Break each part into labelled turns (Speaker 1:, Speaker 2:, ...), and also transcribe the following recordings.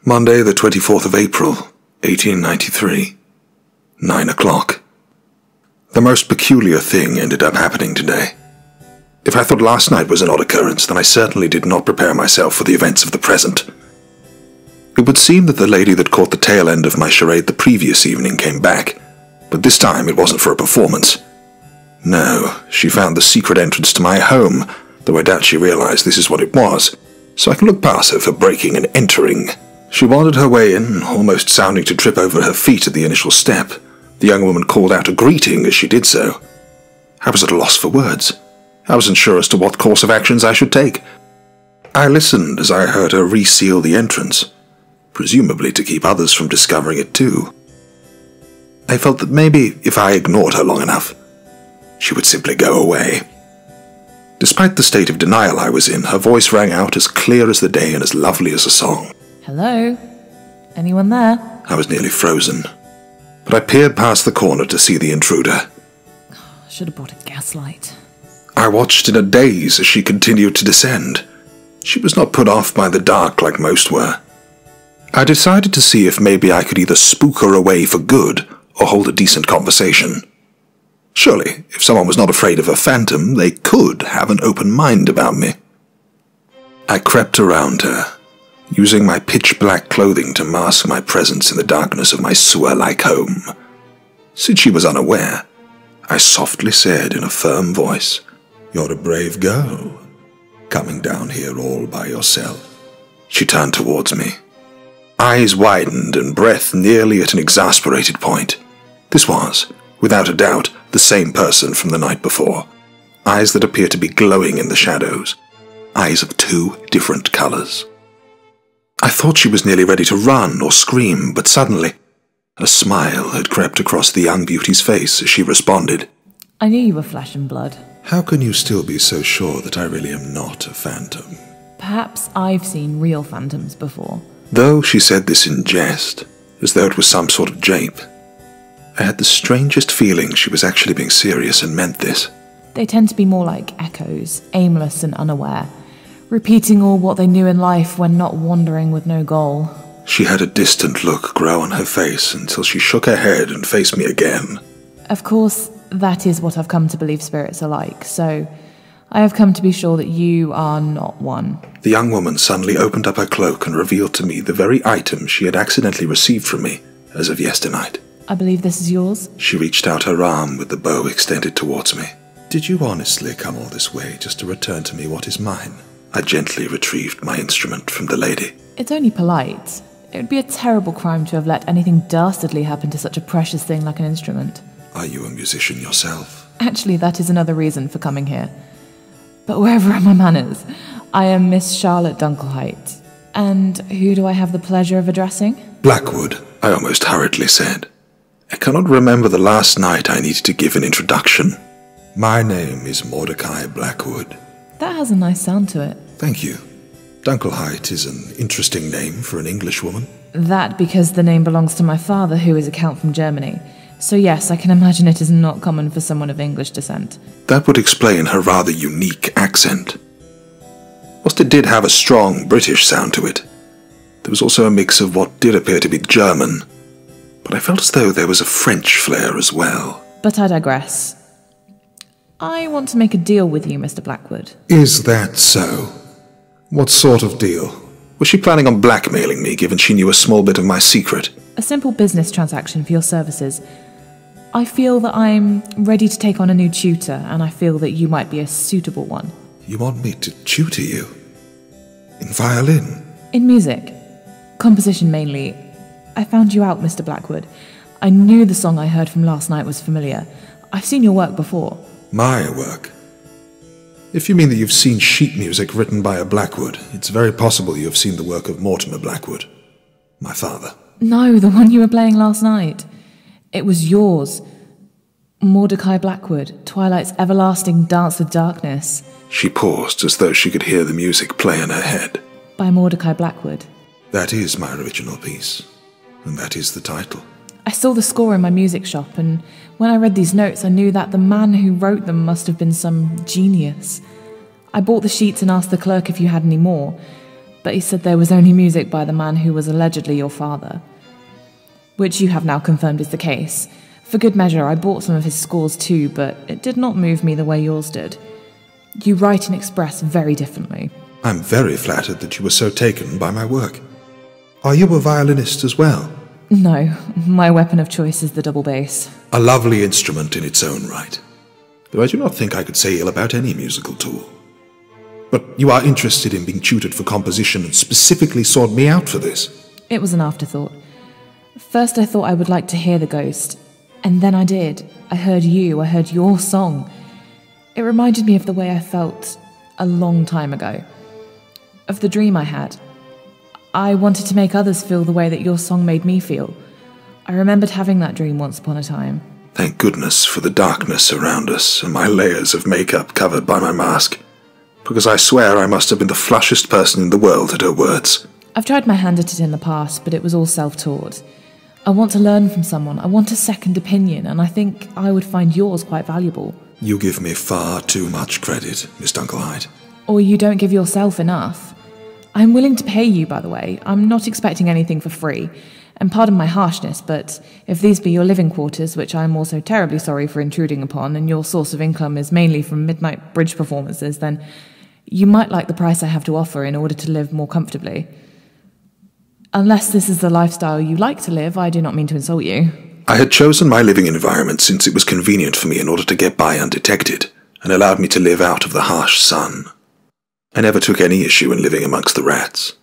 Speaker 1: Monday, the 24th of April, 1893. 9 o'clock. The most peculiar thing ended up happening today. If I thought last night was an odd occurrence, then I certainly did not prepare myself for the events of the present. It would seem that the lady that caught the tail end of my charade the previous evening came back, but this time it wasn't for a performance. No, she found the secret entrance to my home, though I doubt she realized this is what it was, so I can look past her for breaking and entering. She wandered her way in, almost sounding to trip over her feet at the initial step. The young woman called out a greeting as she did so. I was at a loss for words. I wasn't sure as to what course of actions I should take. I listened as I heard her reseal the entrance, presumably to keep others from discovering it too. I felt that maybe if I ignored her long enough, she would simply go away. Despite the state of denial I was in, her voice rang out as clear as the day and as lovely as a song.
Speaker 2: Hello? Anyone there?
Speaker 1: I was nearly frozen, but I peered past the corner to see the intruder.
Speaker 2: I should have brought a gaslight.
Speaker 1: I watched in a daze as she continued to descend. She was not put off by the dark like most were. I decided to see if maybe I could either spook her away for good or hold a decent conversation. Surely, if someone was not afraid of a phantom, they could have an open mind about me. I crept around her, using my pitch-black clothing to mask my presence in the darkness of my sewer-like home. Since she was unaware, I softly said in a firm voice, "You're a brave girl, coming down here all by yourself." She turned towards me, eyes widened and breath nearly at an exasperated point. This was, without a doubt, the same person from the night before. Eyes that appeared to be glowing in the shadows. Eyes of two different colors. I thought she was nearly ready to run or scream, but suddenly, a smile had crept across the young beauty's face as she responded.
Speaker 2: I knew you were flesh and blood.
Speaker 1: How can you still be so sure that I really am not a phantom?
Speaker 2: Perhaps I've seen real phantoms before.
Speaker 1: Though she said this in jest, as though it was some sort of jape, I had the strangest feeling she was actually being serious and meant this.
Speaker 2: They tend to be more like echoes, aimless and unaware, repeating all what they knew in life when not wandering with no goal.
Speaker 1: She had a distant look grow on her face until she shook her head and faced me again.
Speaker 2: Of course, that is what I've come to believe spirits are like, so I have come to be sure that you are not one.
Speaker 1: The young woman suddenly opened up her cloak and revealed to me the very item she had accidentally received from me as of yesternight.
Speaker 2: I believe this is yours?
Speaker 1: She reached out her arm with the bow extended towards me. Did you honestly come all this way just to return to me what is mine? I gently retrieved my instrument from the lady.
Speaker 2: It's only polite. It would be a terrible crime to have let anything dastardly happen to such a precious thing like an instrument.
Speaker 1: Are you a musician yourself?
Speaker 2: Actually, that is another reason for coming here. But wherever are my manners? I am Miss Charlotte Dunkelheit. And who do I have the pleasure of addressing?
Speaker 1: Blackwood, I almost hurriedly said. I cannot remember the last night I needed to give an introduction. My name is Mordecai Blackwood.
Speaker 2: That has a nice sound to it.
Speaker 1: Thank you. Dunkelheit is an interesting name for an Englishwoman.
Speaker 2: That because the name belongs to my father, who is a count from Germany. So yes, I can imagine it is not common for someone of English descent.
Speaker 1: That would explain her rather unique accent. Whilst it did have a strong British sound to it, there was also a mix of what did appear to be German, but I felt as though there was a French flair as well.
Speaker 2: But I digress. I want to make a deal with you, Mr. Blackwood.
Speaker 1: Is that so? What sort of deal? Was she planning on blackmailing me, given she knew a small bit of my secret?
Speaker 2: A simple business transaction for your services. I feel that I'm ready to take on a new tutor, and I feel that you might be a suitable one.
Speaker 1: You want me to tutor you? In violin?
Speaker 2: In music. Composition mainly. I found you out, Mr. Blackwood. I knew the song I heard from last night was familiar. I've seen your work before.
Speaker 1: My work? If you mean that you've seen sheet music written by a Blackwood, it's very possible you have seen the work of Mortimer Blackwood, my father.
Speaker 2: No, the one you were playing last night. It was yours. Mordecai Blackwood, Twilight's everlasting dance with darkness.
Speaker 1: She paused as though she could hear the music play in her head.
Speaker 2: By Mordecai Blackwood.
Speaker 1: That is my original piece, and that is the title.
Speaker 2: I saw the score in my music shop, and when I read these notes, I knew that the man who wrote them must have been some genius. I bought the sheets and asked the clerk if you had any more, but he said there was only music by the man who was allegedly your father. Which you have now confirmed is the case. For good measure, I bought some of his scores too, but it did not move me the way yours did. You write and express very differently.
Speaker 1: I'm very flattered that you were so taken by my work. Are you a violinist as well?
Speaker 2: No, my weapon of choice is the double bass.
Speaker 1: A lovely instrument in its own right, though I do not think I could say ill about any musical tool. But you are interested in being tutored for composition and specifically sought me out for this.
Speaker 2: It was an afterthought. First I thought I would like to hear the ghost, and then I did. I heard your song. It reminded me of the way I felt a long time ago. Of the dream I had. I wanted to make others feel the way that your song made me feel. I remembered having that dream once upon a time.
Speaker 1: Thank goodness for the darkness around us and my layers of makeup covered by my mask, because I swear I must have been the flushest person in the world at her words.
Speaker 2: I've tried my hand at it in the past, but it was all self-taught. I want to learn from someone. I want a second opinion, and I think I would find yours quite valuable.
Speaker 1: You give me far too much credit, Miss Dunkelheit.
Speaker 2: Or you don't give yourself enough. I'm willing to pay you, by the way. I'm not expecting anything for free. And pardon my harshness, but if these be your living quarters, which I am also terribly sorry for intruding upon, and your source of income is mainly from midnight bridge performances, then you might like the price I have to offer in order to live more comfortably. Unless this is the lifestyle you like to live, I do not mean to insult you.
Speaker 1: I had chosen my living environment since it was convenient for me in order to get by undetected, and allowed me to live out of the harsh sun. I never took any issue in living amongst the rats.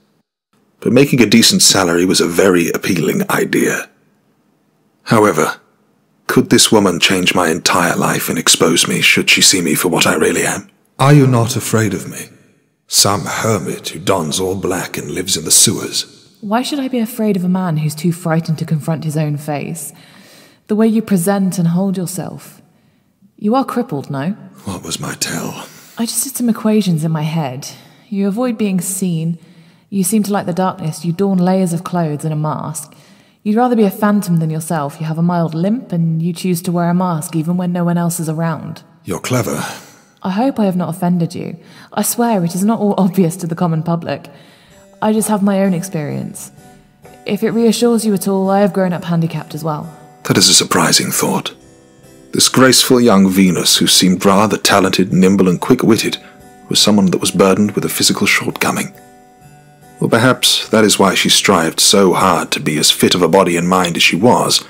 Speaker 1: But making a decent salary was a very appealing idea. However, could this woman change my entire life and expose me should she see me for what I really am? Are you not afraid of me? Some hermit who dons all black and lives in the sewers.
Speaker 2: Why should I be afraid of a man who's too frightened to confront his own face? The way you present and hold yourself. You are crippled, no?
Speaker 1: What was my tell?
Speaker 2: I just did some equations in my head. You avoid being seen. You seem to like the darkness. You don layers of clothes and a mask. You'd rather be a phantom than yourself. You have a mild limp, and you choose to wear a mask even when no one else is around.
Speaker 1: You're clever.
Speaker 2: I hope I have not offended you. I swear it is not all obvious to the common public. I just have my own experience. If it reassures you at all, I have grown up handicapped as well.
Speaker 1: That is a surprising thought. This graceful young Venus, who seemed rather talented, nimble, and quick-witted, was someone that was burdened with a physical shortcoming. Or perhaps that is why she strived so hard to be as fit of a body and mind as she was,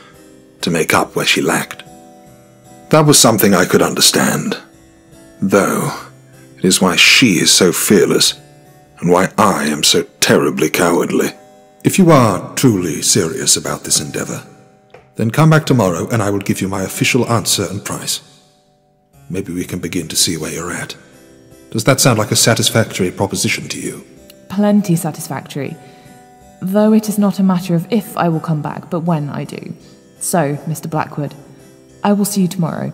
Speaker 1: to make up where she lacked. That was something I could understand, though it is why she is so fearless, and why I am so terribly cowardly. If you are truly serious about this endeavor, then come back tomorrow and I will give you my official answer and price. Maybe we can begin to see where you're at. Does that sound like a satisfactory proposition to you?
Speaker 2: Plenty satisfactory. Though it is not a matter of if I will come back, but when I do. So, Mr. Blackwood, I will see you tomorrow.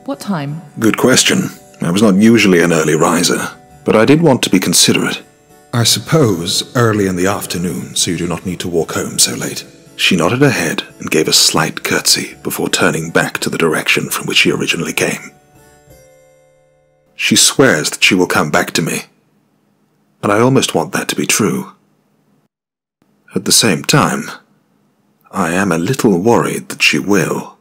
Speaker 2: What time? Good question. I was not usually an early riser, but I did want to be considerate. I suppose early in the afternoon, so you do not need to walk home so late. She nodded her head and gave a slight curtsy before turning back to the direction from which she originally came. She swears that she will come back to me, and I almost want that to be true. At the same time, I am a little worried that she will.